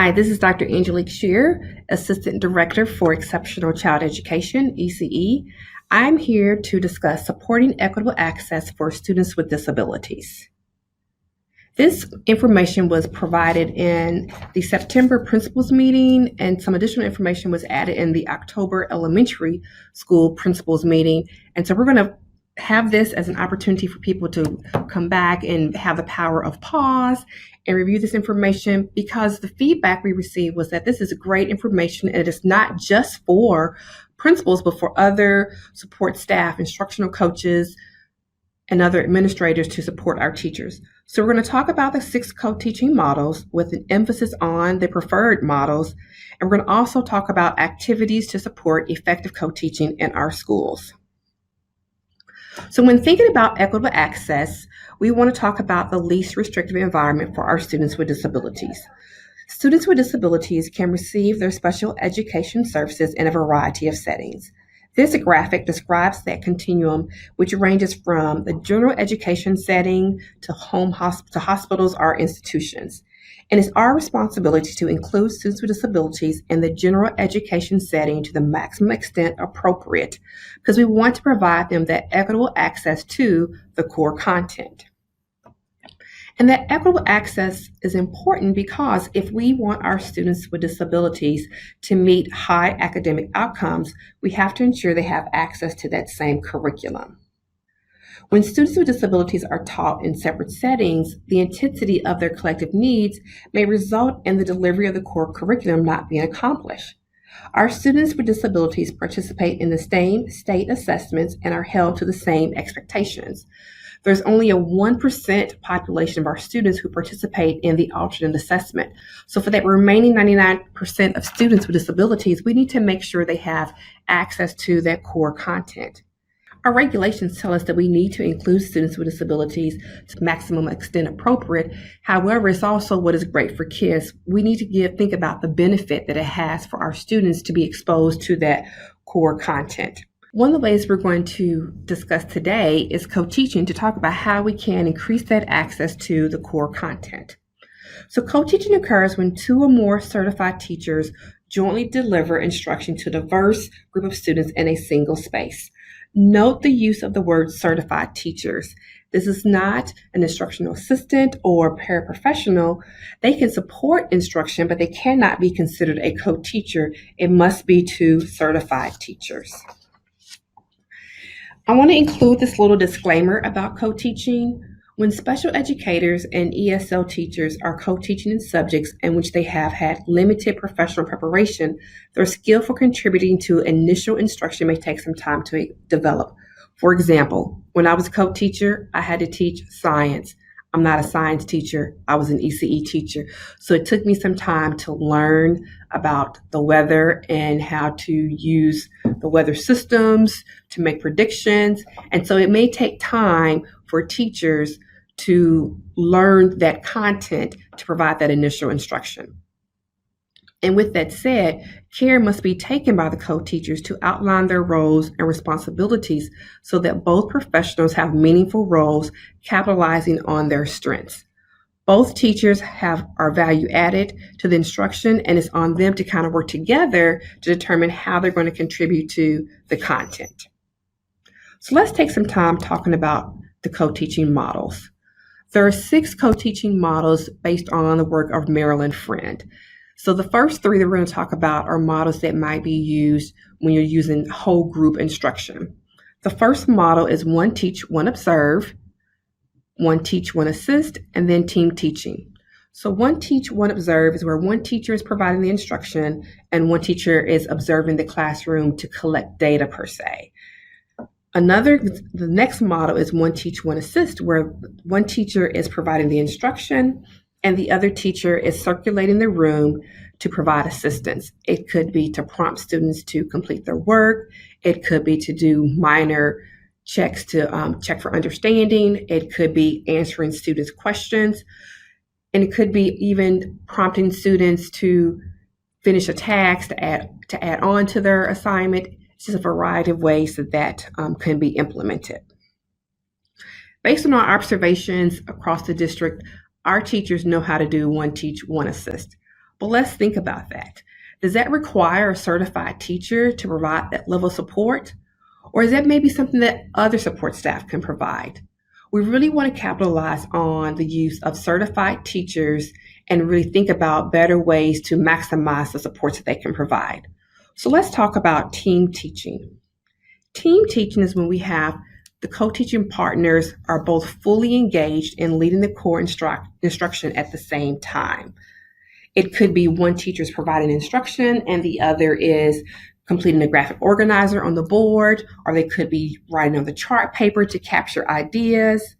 Hi, this is Dr. Angelique Shear, Assistant Director for Exceptional Child Education, ECE. I'm here to discuss supporting equitable access for students with disabilities. This information was provided in the September principals meeting, and some additional information was added in the October elementary school principals meeting. And so we're going to have this as an opportunity for people to come back and have the power of pause and review this information, because the feedback we received was that this is great information and it is not just for principals, but for other support staff, instructional coaches, and other administrators to support our teachers. So we're going to talk about the 6 co-teaching models with an emphasis on the preferred models. And we're going to also talk about activities to support effective co-teaching in our schools. So when thinking about equitable access, we want to talk about the least restrictive environment for our students with disabilities. Students with disabilities can receive their special education services in a variety of settings. This graphic describes that continuum, which ranges from the general education setting to hospitals or institutions. And it's our responsibility to include students with disabilities in the general education setting to the maximum extent appropriate, because we want to provide them that equitable access to the core content. And that equitable access is important because if we want our students with disabilities to meet high academic outcomes, we have to ensure they have access to that same curriculum. When students with disabilities are taught in separate settings, the intensity of their collective needs may result in the delivery of the core curriculum not being accomplished. Our students with disabilities participate in the same state assessments and are held to the same expectations. There's only a 1% population of our students who participate in the alternate assessment. So for that remaining 99% of students with disabilities, we need to make sure they have access to that core content. Our regulations tell us that we need to include students with disabilities to the maximum extent appropriate. However, it's also what is great for kids. We need to think about the benefit that it has for our students to be exposed to that core content. One of the ways we're going to discuss today is co-teaching, to talk about how we can increase that access to the core content. So co-teaching occurs when 2 or more certified teachers jointly deliver instruction to a diverse group of students in a single space. Note the use of the word certified teachers. This is not an instructional assistant or paraprofessional. They can support instruction, but they cannot be considered a co-teacher. It must be 2 certified teachers. I want to include this little disclaimer about co-teaching. When special educators and ESL teachers are co-teaching in subjects in which they have had limited professional preparation, their skill for contributing to initial instruction may take some time to develop. For example, when I was a co-teacher, I had to teach science. I'm not a science teacher. I was an ECE teacher. So it took me some time to learn about the weather and how to use the weather systems to make predictions. And so it may take time for teachers to learn that content to provide that initial instruction. And with that said, care must be taken by the co-teachers to outline their roles and responsibilities so that both professionals have meaningful roles capitalizing on their strengths. Both teachers are value added to the instruction, and it's on them to kind of work together to determine how they're going to contribute to the content. So let's take some time talking about the co-teaching models. There are 6 co-teaching models based on the work of Marilyn Friend. So the first 3 that we're going to talk about are models that might be used when you're using whole group instruction. The first model is 1 teach, 1 observe, 1 teach, 1 assist, and then team teaching. So 1 teach, 1 observe is where 1 teacher is providing the instruction and 1 teacher is observing the classroom to collect data per se. The next model is 1 teach, 1 assist, where 1 teacher is providing the instruction and the other teacher is circulating the room to provide assistance. It could be to prompt students to complete their work. It could be to do minor checks to check for understanding. It could be answering students' questions. And it could be even prompting students to finish a task to add on to their assignment. It's just a variety of ways that can be implemented. Based on our observations across the district, our teachers know how to do 1 teach, 1 assist. But let's think about that. Does that require a certified teacher to provide that level of support? Or is that maybe something that other support staff can provide? We really want to capitalize on the use of certified teachers and really think about better ways to maximize the supports that they can provide. So let's talk about team teaching. Team teaching is when we have the co-teaching partners are both fully engaged in leading the core instruction at the same time. It could be one teacher is providing instruction and the other is completing a graphic organizer on the board, or they could be writing on the chart paper to capture ideas.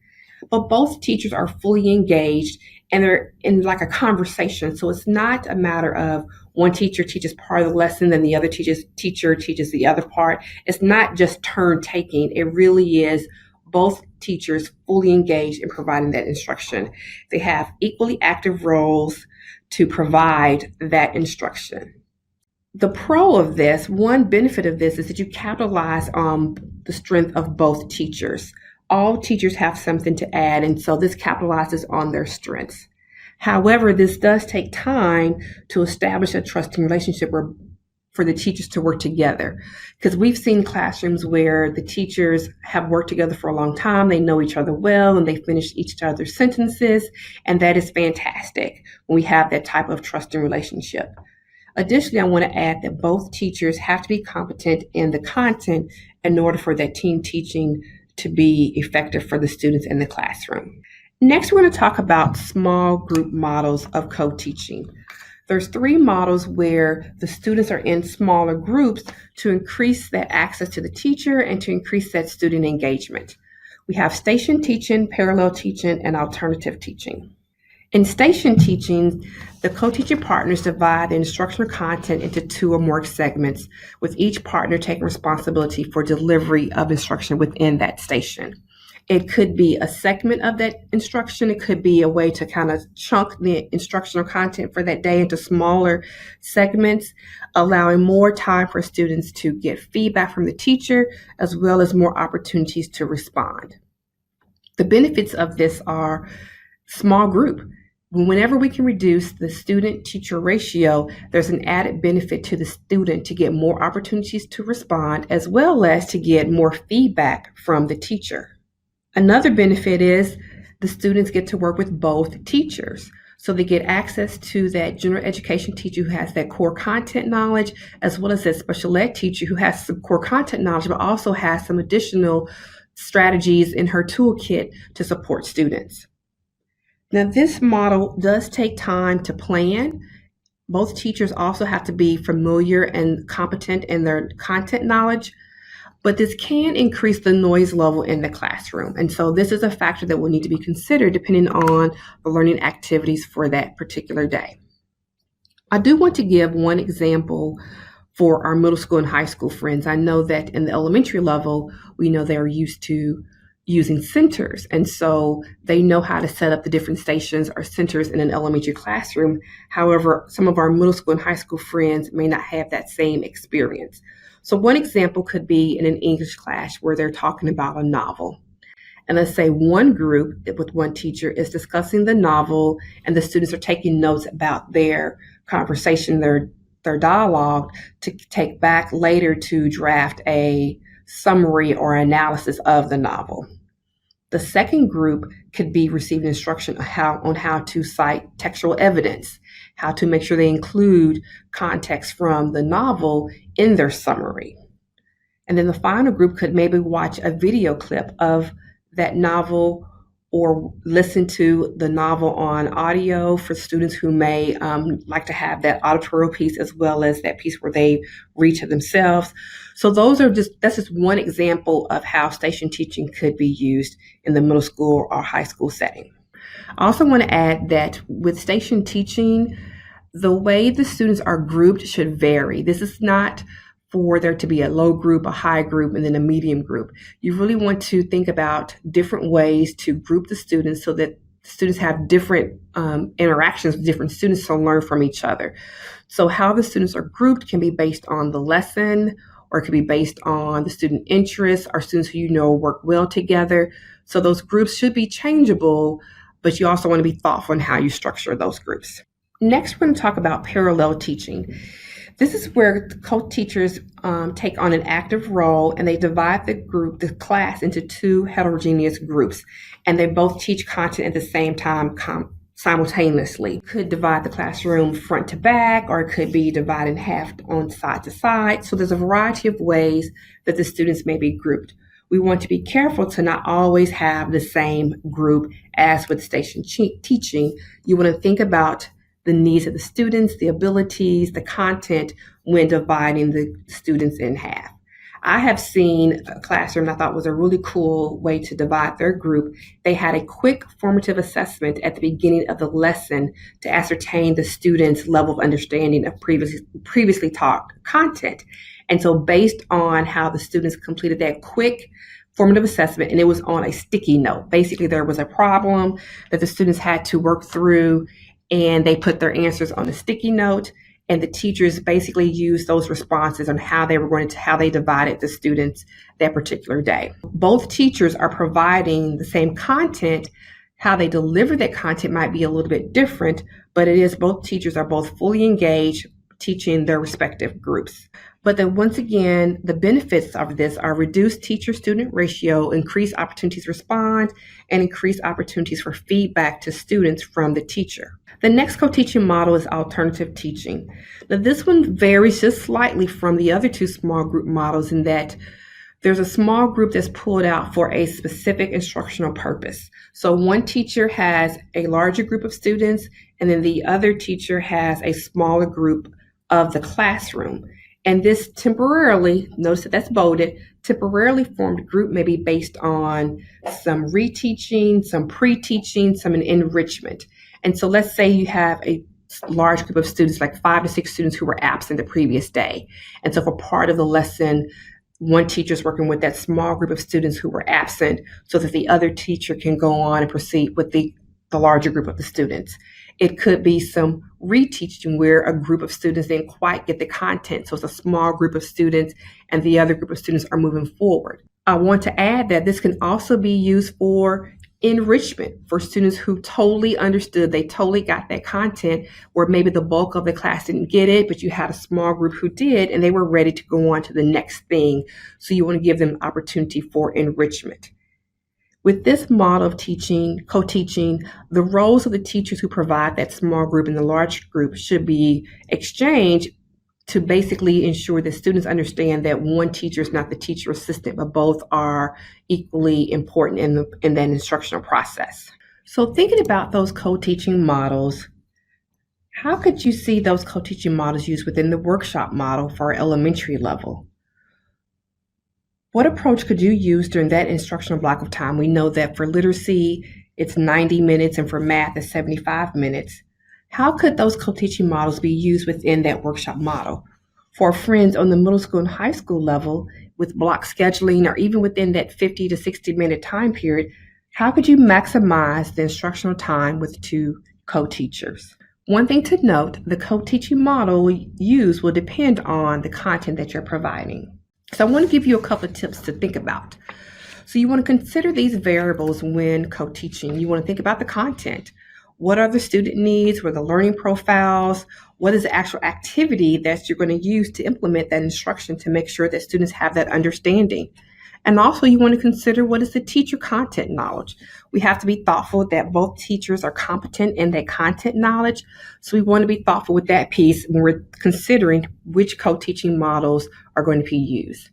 But both teachers are fully engaged and they're in like a conversation. So it's not a matter of one teacher teaches part of the lesson, then the other teacher teaches the other part. It's not just turn taking. It really is both teachers fully engaged in providing that instruction. They have equally active roles to provide that instruction. The pro of this, one benefit of this is that you capitalize on the strength of both teachers. All teachers have something to add, and so this capitalizes on their strengths. However, this does take time to establish a trusting relationship for the teachers to work together. Because we've seen classrooms where the teachers have worked together for a long time, they know each other well, and they finish each other's sentences, and that is fantastic when we have that type of trusting relationship. Additionally, I want to add that both teachers have to be competent in the content in order for that team teaching to be effective for the students in the classroom. Next, we're going to talk about small group models of co-teaching. There's 3 models where the students are in smaller groups to increase that access to the teacher and to increase that student engagement. We have station teaching, parallel teaching, and alternative teaching. In station teaching, the co-teaching partners divide the instructional content into 2 or more segments, with each partner taking responsibility for delivery of instruction within that station. It could be a segment of that instruction. It could be a way to kind of chunk the instructional content for that day into smaller segments, allowing more time for students to get feedback from the teacher, as well as more opportunities to respond. The benefits of this are small group. Whenever we can reduce the student-teacher ratio, there's an added benefit to the student to get more opportunities to respond, as well as to get more feedback from the teacher. Another benefit is the students get to work with both teachers. So they get access to that general education teacher who has that core content knowledge, as well as that special ed teacher who has some core content knowledge, but also has some additional strategies in her toolkit to support students. Now, this model does take time to plan. Both teachers also have to be familiar and competent in their content knowledge, but this can increase the noise level in the classroom. And so this is a factor that will need to be considered depending on the learning activities for that particular day. I do want to give one example for our middle school and high school friends. I know that in the elementary level, we know they're used to using centers. And so they know how to set up the different stations or centers in an elementary classroom. However, some of our middle school and high school friends may not have that same experience. So one example could be in an English class where they're talking about a novel. And let's say one group with one teacher is discussing the novel and the students are taking notes about their conversation, their dialogue to take back later to draft a summary or analysis of the novel. The second group could be receiving instruction on how to cite textual evidence, how to make sure they include context from the novel in their summary. And then the final group could maybe watch a video clip of that novel or listen to the novel on audio for students who may like to have that auditory piece as well as that piece where they read to themselves. So that's just one example of how station teaching could be used in the middle school or high school setting. I also want to add that with station teaching, the way the students are grouped should vary. This is not for there to be a low group, a high group, and then a medium group. You really want to think about different ways to group the students so that students have different interactions with different students to learn from each other. So how the students are grouped can be based on the lesson, or it could be based on the student interests or students who you know work well together. So those groups should be changeable, but you also want to be thoughtful in how you structure those groups. Next, we're going to talk about parallel teaching. This is where co-teachers take on an active role, and they divide the class into two heterogeneous groups, and they both teach content at the same time simultaneously. Could divide the classroom front to back, or it could be divided in half on side to side. So there's a variety of ways that the students may be grouped. We want to be careful to not always have the same group as with station teaching. You want to think about the needs of the students, the abilities, the content when dividing the students in half. I have seen a classroom I thought was a really cool way to divide their group. They had a quick formative assessment at the beginning of the lesson to ascertain the students' level of understanding of previously taught content. And so based on how the students completed that quick formative assessment, and it was on a sticky note. Basically, there was a problem that the students had to work through, and they put their answers on a sticky note, and the teachers basically used those responses on how they divided the students that particular day. Both teachers are providing the same content. How they deliver that content might be a little bit different, but both teachers are both fully engaged teaching their respective groups. But then once again, the benefits of this are reduced teacher-student ratio, increased opportunities to respond, and increased opportunities for feedback to students from the teacher. The next co-teaching model is alternative teaching. Now this one varies just slightly from the other two small group models in that there's a small group that's pulled out for a specific instructional purpose. So one teacher has a larger group of students, and then the other teacher has a smaller group of the classroom. And this temporarily, notice that that's bolded, temporarily formed group may be based on some reteaching, some pre-teaching, some enrichment. And so let's say you have a large group of students, like 5 to 6 students who were absent the previous day. And so for part of the lesson, one teacher is working with that small group of students who were absent so that the other teacher can go on and proceed with the larger group of the students. It could be some reteaching where a group of students didn't quite get the content. So it's a small group of students and the other group of students are moving forward. I want to add that this can also be used for enrichment for students who totally understood, they totally got that content, where maybe the bulk of the class didn't get it, but you had a small group who did, and they were ready to go on to the next thing. So you want to give them opportunity for enrichment. With this model of teaching, co-teaching, the roles of the teachers who provide that small group and the large group should be exchanged to basically ensure that students understand that one teacher is not the teacher assistant, but both are equally important in that instructional process. So thinking about those co-teaching models, how could you see those co-teaching models used within the workshop model for elementary level? What approach could you use during that instructional block of time? We know that for literacy, it's 90 minutes, and for math, it's 75 minutes. How could those co-teaching models be used within that workshop model? For friends on the middle school and high school level, with block scheduling, or even within that 50 to 60 minute time period, how could you maximize the instructional time with two co-teachers? One thing to note, the co-teaching model used will depend on the content that you're providing. So I want to give you a couple of tips to think about. So you want to consider these variables when co-teaching. You want to think about the content. What are the student needs? What are the learning profiles? What is the actual activity that you're going to use to implement that instruction to make sure that students have that understanding? And also you want to consider what is the teacher content knowledge. We have to be thoughtful that both teachers are competent in that content knowledge. So we want to be thoughtful with that piece when we're considering which co-teaching models are going to be used.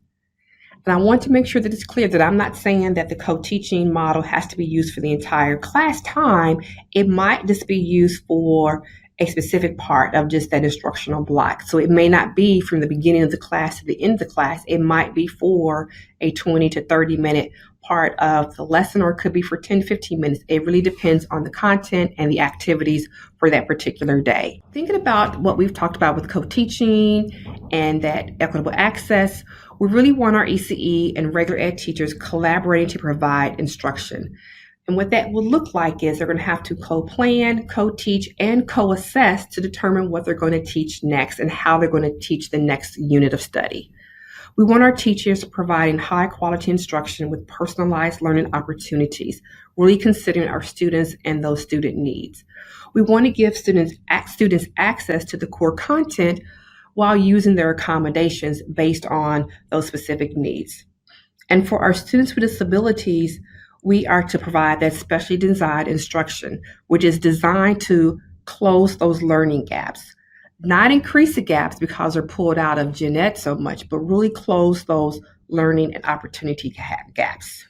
And I want to make sure that it's clear that I'm not saying that the co-teaching model has to be used for the entire class time. It might just be used for a specific part of just that instructional block. So it may not be from the beginning of the class to the end of the class. It might be for a 20 to 30 minute part of the lesson, or it could be for 10, 15 minutes. It really depends on the content and the activities for that particular day. Thinking about what we've talked about with co-teaching and that equitable access, we really want our ECE and regular ed teachers collaborating to provide instruction. And what that will look like is they're going to have to co-plan, co-teach, and co-assess to determine what they're going to teach next and how they're going to teach the next unit of study. We want our teachers providing high quality instruction with personalized learning opportunities, really considering our students and those student needs. We want to give students access to the core content while using their accommodations based on those specific needs. And for our students with disabilities, we are to provide that specially designed instruction, which is designed to close those learning gaps, not increase the gaps because they're pulled out of gen ed so much, but really close those learning and opportunity gaps.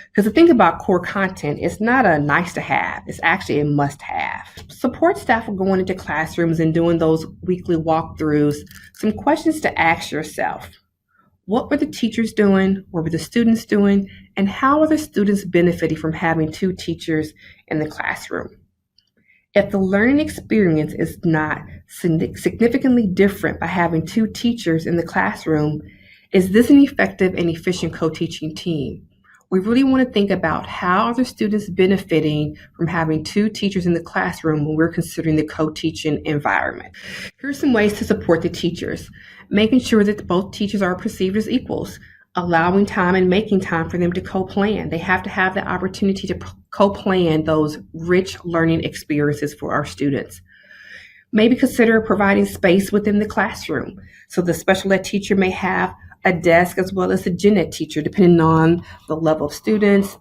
Because the thing about core content, it's not a nice to have, it's actually a must have. Support staff are going into classrooms and doing those weekly walkthroughs. Some questions to ask yourself. What were the teachers doing? What were the students doing? And how are the students benefiting from having two teachers in the classroom? If the learning experience is not significantly different by having two teachers in the classroom, is this an effective and efficient co-teaching team? We really want to think about how are the students benefiting from having two teachers in the classroom when we're considering the co-teaching environment. Here's some ways to support the teachers. Making sure that both teachers are perceived as equals, allowing time and making time for them to co-plan. They have to have the opportunity to co-plan those rich learning experiences for our students. Maybe consider providing space within the classroom. So the special ed teacher may have a desk as well as a gen ed teacher, depending on the level of students,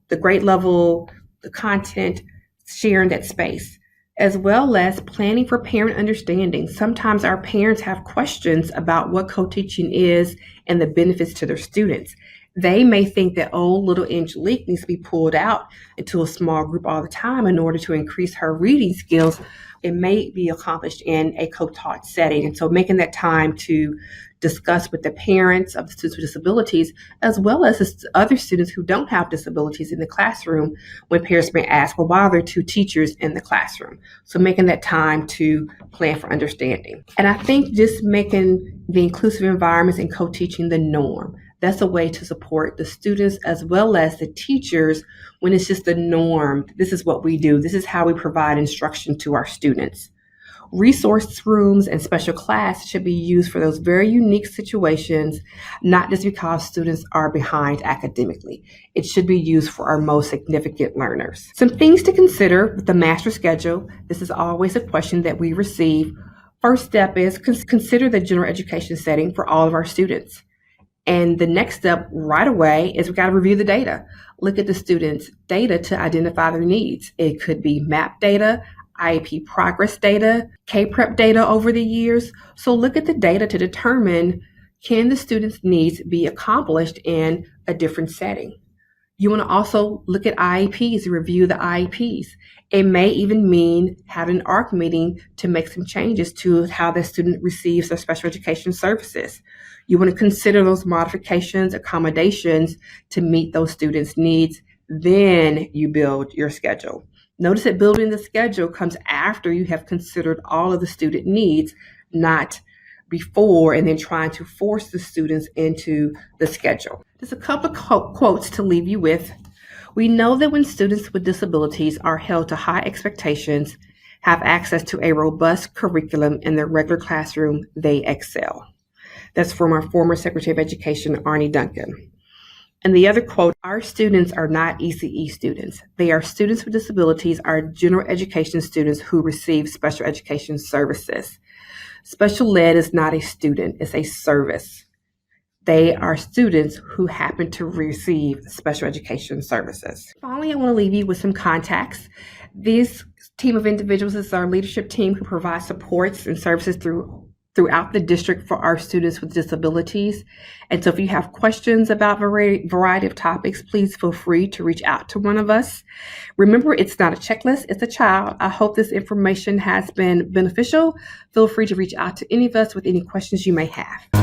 the grade level, the content, sharing that space, as well as planning for parent understanding. Sometimes our parents have questions about what co-teaching is and the benefits to their students. They may think that, oh, little Angelique needs to be pulled out into a small group all the time in order to increase her reading skills. It may be accomplished in a co-taught setting. And so making that time to discuss with the parents of the students with disabilities, as well as the other students who don't have disabilities in the classroom, when parents may ask, well, why are there two teachers in the classroom? So making that time to plan for understanding. And I think just making the inclusive environments and co-teaching the norm. That's a way to support the students as well as the teachers when it's just the norm. This is what we do. This is how we provide instruction to our students. Resource rooms and special class should be used for those very unique situations, not just because students are behind academically. It should be used for our most significant learners. Some things to consider with the master schedule. This is always a question that we receive. First step is consider the general education setting for all of our students. And the next step right away is we got to review the data. Look at the students' data to identify their needs. It could be MAP data, IEP progress data, K-PREP data over the years. So look at the data to determine, can the students' needs be accomplished in a different setting? You want to also look at IEPs, review the IEPs. It may even mean having an ARC meeting to make some changes to how the student receives their special education services. You want to consider those modifications, accommodations to meet those students' needs. Then you build your schedule. Notice that building the schedule comes after you have considered all of the student needs, not before and then trying to force the students into the schedule. Just a couple of quotes to leave you with. We know that when students with disabilities are held to high expectations, have access to a robust curriculum in their regular classroom, they excel. That's from our former Secretary of Education, Arnie Duncan. And the other quote, our students are not ECE students. They are students with disabilities, are general education students who receive special education services. Special ed is not a student, it's a service. They are students who happen to receive special education services. Finally, I want to leave you with some contacts. This team of individuals is our leadership team who provides supports and services throughout the district for our students with disabilities. And so if you have questions about a variety of topics, please feel free to reach out to one of us. Remember, it's not a checklist, it's a child. I hope this information has been beneficial. Feel free to reach out to any of us with any questions you may have.